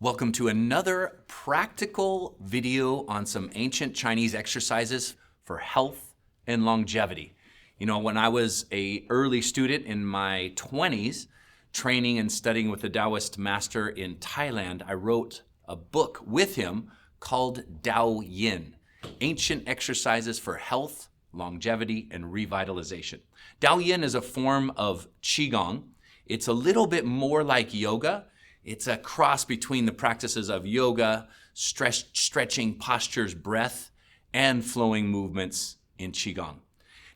Welcome to another practical video on some ancient Chinese exercises for health and longevity. You know, when I was an early student in my 20s, training and studying with a Taoist master in Thailand, I wrote a book with him called Dao Yin, Ancient Exercises for Health, Longevity, and Revitalization. Dao Yin is a form of Qi Gong. It's a little bit more like yoga. It's a cross between the practices of yoga, stretching postures, breath, and flowing movements in Qi Gong.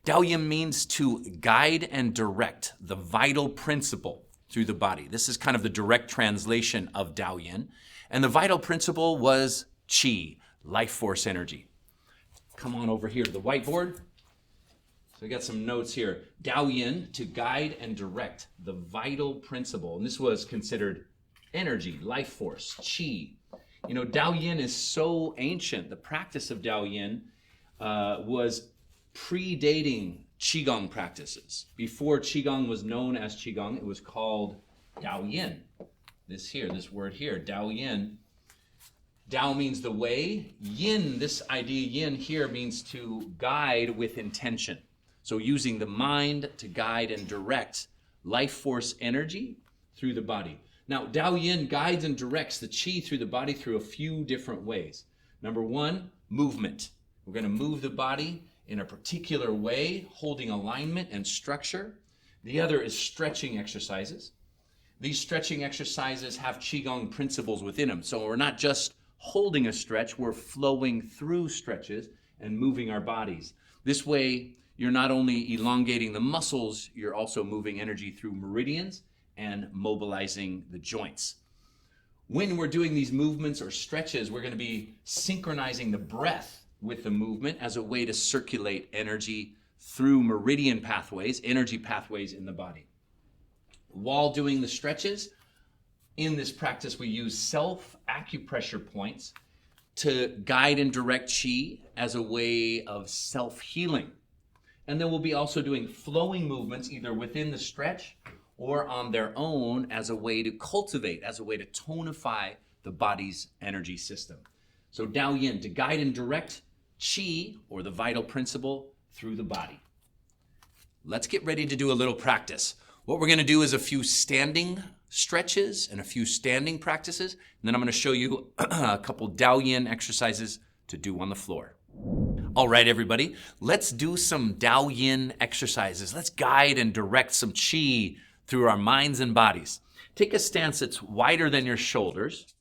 Dao Yin means to guide and direct the vital principle through the body. This is kind of the direct translation of Dao Yin. And the vital principle was Qi, life force energy. Come on over here to the whiteboard. So we got some notes here. Dao Yin, to guide and direct the vital principle. And this was considered energy, life force, Qi. You know, Dao Yin is so ancient. The practice of Dao Yin was predating QiGong practices. Before QiGong was known as QiGong, it was called Dao Yin. This word here, Dao Yin. Dao means the way. Yin, this idea yin here means to guide with intention. So using the mind to guide and direct life force energy through the body. Now, Dao Yin guides and directs the Qi through the body through a few different ways. Number one, movement. We're going to move the body in a particular way, holding alignment and structure. The other is stretching exercises. These stretching exercises have Qigong principles within them. So we're not just holding a stretch, we're flowing through stretches and moving our bodies. This way, you're not only elongating the muscles, you're also moving energy through meridians and mobilizing the joints. When we're doing these movements or stretches, we're going to be synchronizing the breath with the movement as a way to circulate energy through meridian pathways, energy pathways in the body. While doing the stretches, in this practice we use self-acupressure points to guide and direct Qi as a way of self-healing. And then we'll be also doing flowing movements either within the stretch or on their own as a way to cultivate, as a way to tonify the body's energy system. So Dao Yin, to guide and direct Qi, or the vital principle, through the body. Let's get ready to do a little practice. What we're going to do is a few standing stretches and a few standing practices, and then I'm going to show you a couple Dao Yin exercises to do on the floor. All right, everybody, let's do some Dao Yin exercises. Let's guide and direct some Qi through our minds and bodies. Take a stance that's wider than your shoulders.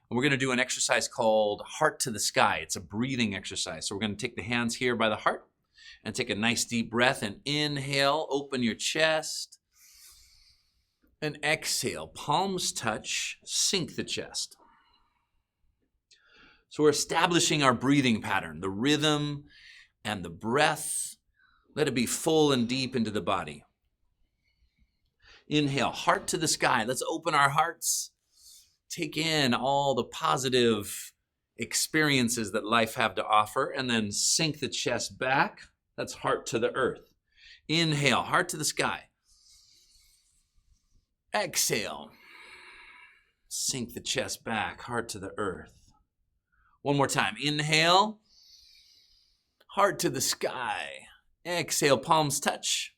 And we're going to do an exercise called Heart to the Sky. It's a breathing exercise. So we're going to take the hands here by the heart and take a nice deep breath and inhale, open your chest. And exhale, palms touch, sink the chest. So we're establishing our breathing pattern, the rhythm and the breath. Let it be full and deep into the body. Inhale, heart to the sky. Let's open our hearts. Take in all the positive experiences that life have to offer, and then sink the chest back. That's heart to the earth. Inhale, heart to the sky. Exhale, sink the chest back, heart to the earth. One more time. Inhale, heart to the sky. Exhale, palms touch.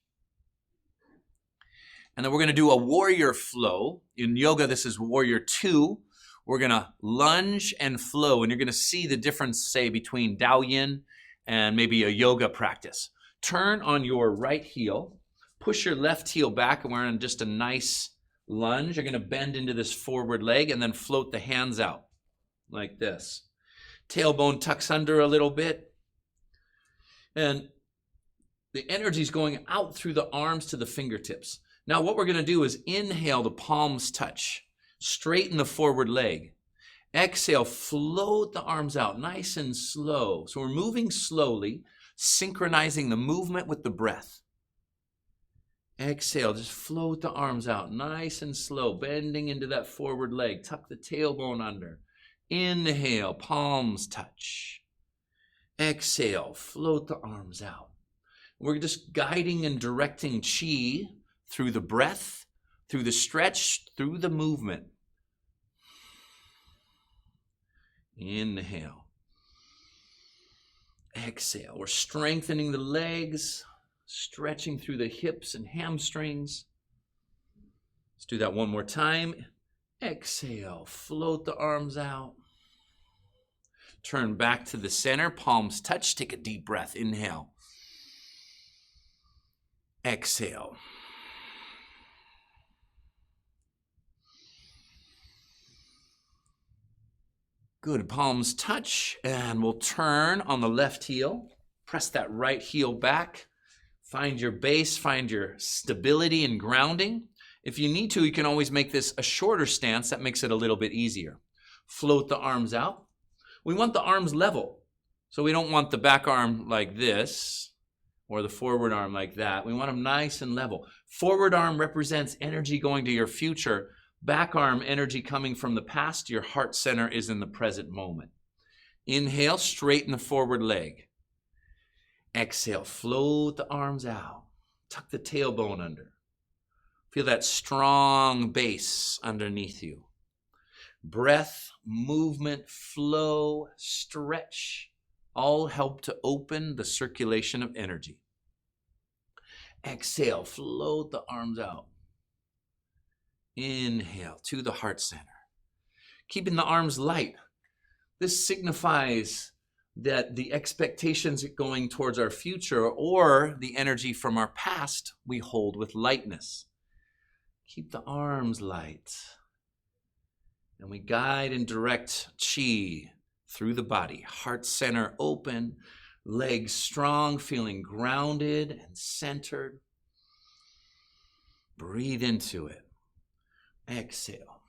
And then we're going to do a warrior flow. In yoga, this is warrior 2. We're going to lunge and flow. And you're going to see the difference, say, between Dao Yin and maybe a yoga practice. Turn on your right heel. Push your left heel back. And we're in just a nice lunge. You're going to bend into this forward leg and then float the hands out like this. Tailbone tucks under a little bit. And the energy is going out through the arms to the fingertips. Now what we're going to do is inhale, the palms touch. Straighten the forward leg. Exhale, float the arms out nice and slow. So we're moving slowly, synchronizing the movement with the breath. Exhale, just float the arms out nice and slow, bending into that forward leg. Tuck the tailbone under. Inhale, palms touch. Exhale, float the arms out. We're just guiding and directing Qi through the breath, through the stretch, through the movement. Inhale. Exhale. We're strengthening the legs, stretching through the hips and hamstrings. Let's do that one more time. Exhale. Float the arms out. Turn back to the center. Palms touch. Take a deep breath. Inhale. Exhale. Good. Palms touch, and we'll turn on the left heel. Press that right heel back. Find your base, find your stability and grounding. If you need to, you can always make this a shorter stance. That makes it a little bit easier. Float the arms out. We want the arms level. So we don't want the back arm like this or the forward arm like that. We want them nice and level. Forward arm represents energy going to your future. Back arm, energy coming from the past. Your heart center is in the present moment. Inhale, straighten the forward leg. Exhale, float the arms out. Tuck the tailbone under. Feel that strong base underneath you. Breath, movement, flow, stretch, all help to open the circulation of energy. Exhale, float the arms out. Inhale to the heart center. Keeping the arms light. This signifies that the expectations going towards our future or the energy from our past we hold with lightness. Keep the arms light. And we guide and direct Qi through the body. Heart center open, legs strong, feeling grounded and centered. Breathe into it. Exhale.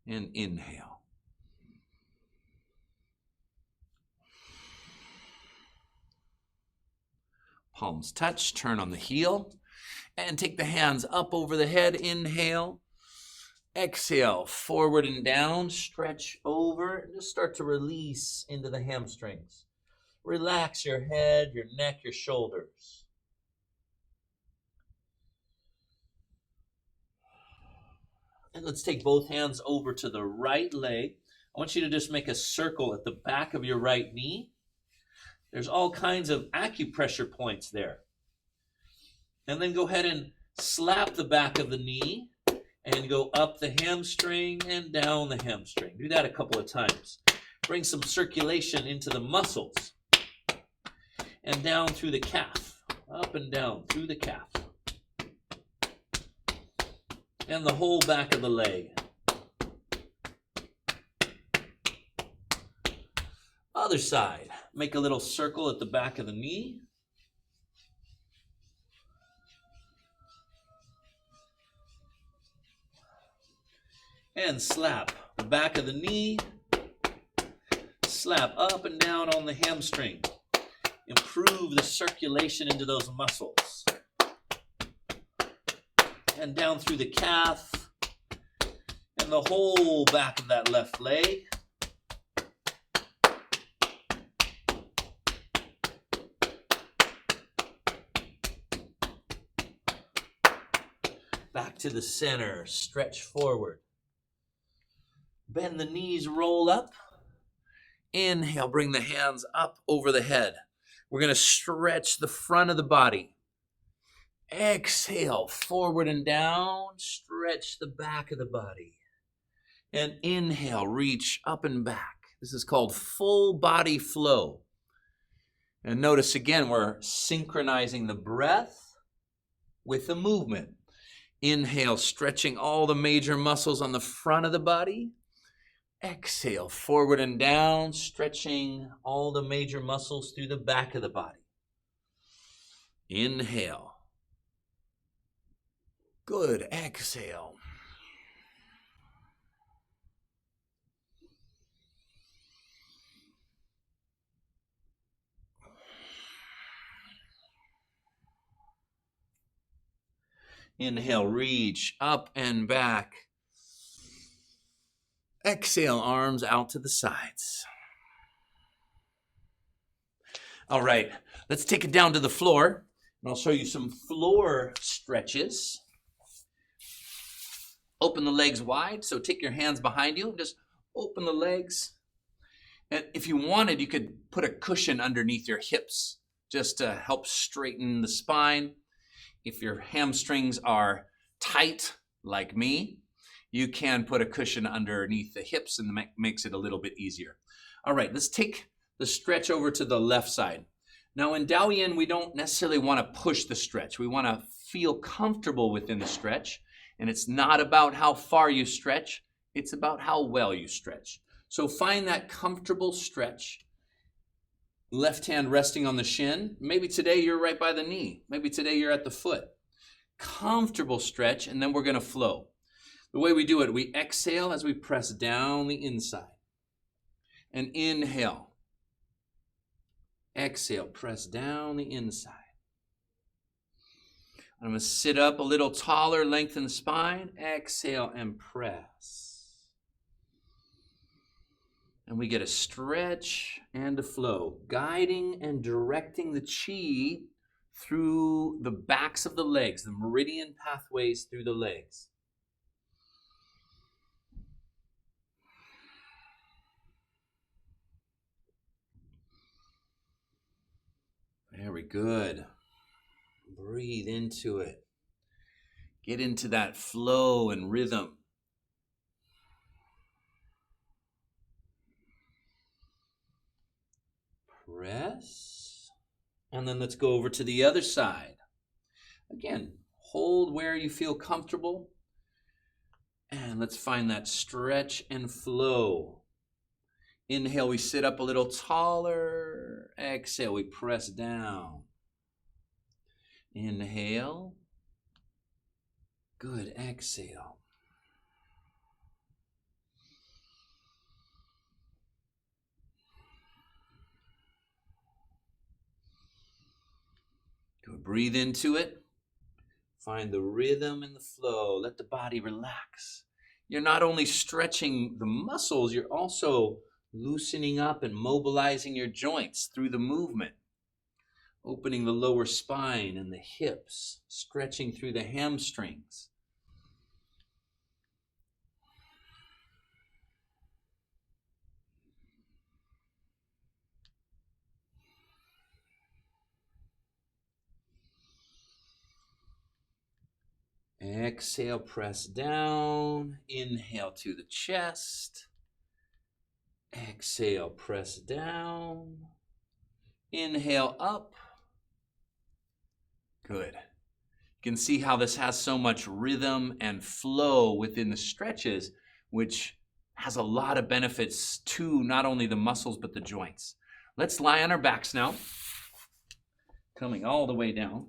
And inhale. Palms touch, turn on the heel, and take the hands up over the head. Inhale. Exhale, forward and down, stretch over, and just start to release into the hamstrings. Relax your head, your neck, your shoulders. And let's take both hands over to the right leg. I want you to just make a circle at the back of your right knee. There's all kinds of acupressure points there. And then go ahead and slap the back of the knee and go up the hamstring and down the hamstring. Do that a couple of times. Bring some circulation into the muscles and down through the calf, up and down through the calf. And the whole back of the leg. Other side. Make a little circle at the back of the knee. And slap the back of the knee. Slap up and down on the hamstring. Improve the circulation into those muscles. And down through the calf. And the whole back of that left leg. Back to the center, stretch forward. Bend the knees, roll up. Inhale, bring the hands up over the head. We're going to stretch the front of the body. Exhale, forward and down, stretch the back of the body. And inhale, reach up and back. This is called full body flow. And notice again, we're synchronizing the breath with the movement. Inhale, stretching all the major muscles on the front of the body. Exhale, forward and down, stretching all the major muscles through the back of the body. Inhale. Good. Exhale. Inhale, reach up and back. Exhale, arms out to the sides. All right, let's take it down to the floor, and I'll show you some floor stretches. Open the legs wide. So take your hands behind you and just open the legs. And if you wanted, you could put a cushion underneath your hips just to help straighten the spine. If your hamstrings are tight like me, you can put a cushion underneath the hips and makes it a little bit easier. All right, let's take the stretch over to the left side. Now in Dao Yin, we don't necessarily want to push the stretch. We want to feel comfortable within the stretch. And it's not about how far you stretch, it's about how well you stretch. So find that comfortable stretch. Left hand resting on the shin. Maybe today you're right by the knee. Maybe today you're at the foot. Comfortable stretch, and then we're going to flow. The way we do it, we exhale as we press down the inside. And inhale. Exhale, press down the inside. I'm going to sit up a little taller, lengthen the spine. Exhale and press. And we get a stretch and a flow, guiding and directing the Qi through the backs of the legs, the meridian pathways through the legs. Very good. Breathe into it. Get into that flow and rhythm. Press. And then let's go over to the other side. Again, hold where you feel comfortable. And let's find that stretch and flow. Inhale, we sit up a little taller. Exhale, we press down. Inhale. Good. Exhale. Good. Breathe into it. Find the rhythm and the flow. Let the body relax. You're not only stretching the muscles, you're also loosening up and mobilizing your joints through the movement. Opening the lower spine and the hips, stretching through the hamstrings. Exhale, press down. Inhale to the chest. Exhale, press down. Inhale up. Good. You can see how this has so much rhythm and flow within the stretches, which has a lot of benefits to not only the muscles, but the joints. Let's lie on our backs now. Coming all the way down.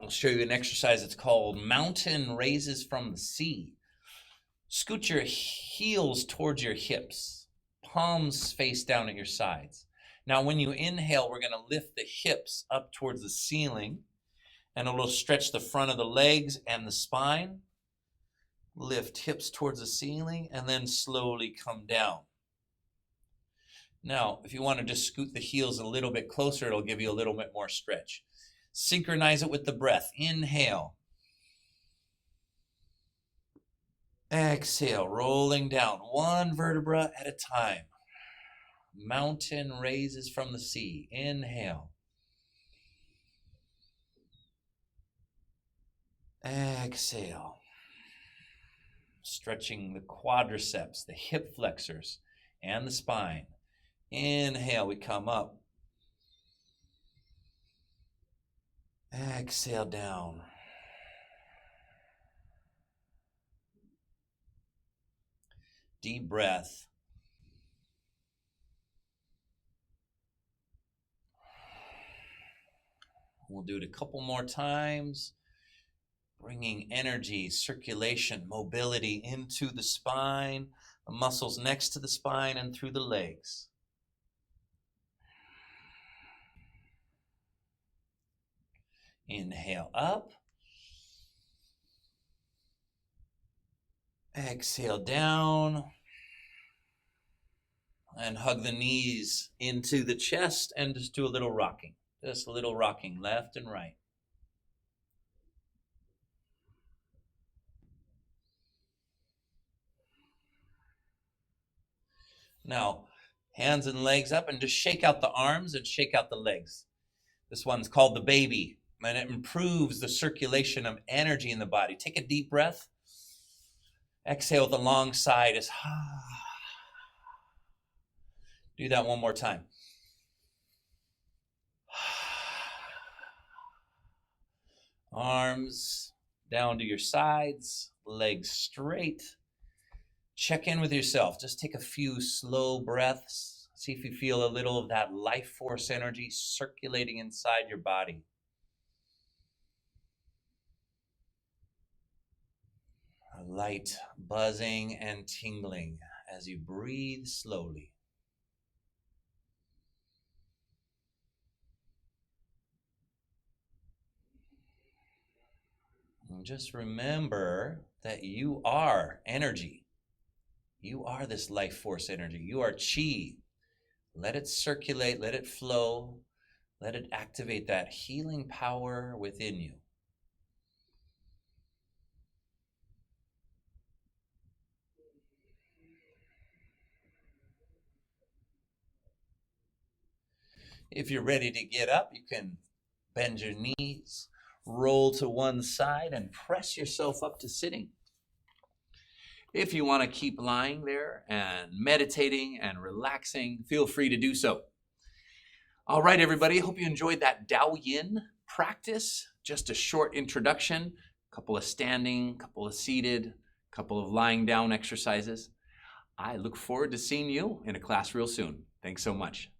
I'll show you an exercise that's called Mountain Raises from the Sea. Scoot your heels towards your hips. Palms face down at your sides. Now, when you inhale, we're going to lift the hips up towards the ceiling, and it'll stretch the front of the legs and the spine. Lift hips towards the ceiling, and then slowly come down. Now, if you want to just scoot the heels a little bit closer, it'll give you a little bit more stretch. Synchronize it with the breath. Inhale. Exhale, rolling down, one vertebra at a time. Mountain raises from the sea. Inhale. Exhale. Stretching the quadriceps, the hip flexors, and the spine. Inhale, we come up. Exhale down. Deep breath. We'll do it a couple more times, bringing energy, circulation, mobility into the spine, the muscles next to the spine and through the legs. Inhale up. Exhale down. And hug the knees into the chest and just do a little rocking. Just a little rocking left and right. Now, hands and legs up, and just shake out the arms and shake out the legs. This one's called the baby, and it improves the circulation of energy in the body. Take a deep breath. Exhale with a long sigh. Just do that one more time. Arms down to your sides, legs straight. Check in with yourself. Just take a few slow breaths. See if you feel a little of that life force energy circulating inside your body. A light buzzing and tingling as you breathe slowly. And just remember that you are energy. You are this life force energy. You are Qi. Let it circulate, let it flow, let it activate that healing power within you. If you're ready to get up, you can bend your knees, roll to one side, and press yourself up to sitting. If you want to keep lying there and meditating and relaxing, feel free to do so. All right, everybody, hope you enjoyed that Dao Yin practice. Just a short introduction, a couple of standing, a couple of seated, a couple of lying down exercises. I look forward to seeing you in a class real soon. Thanks so much.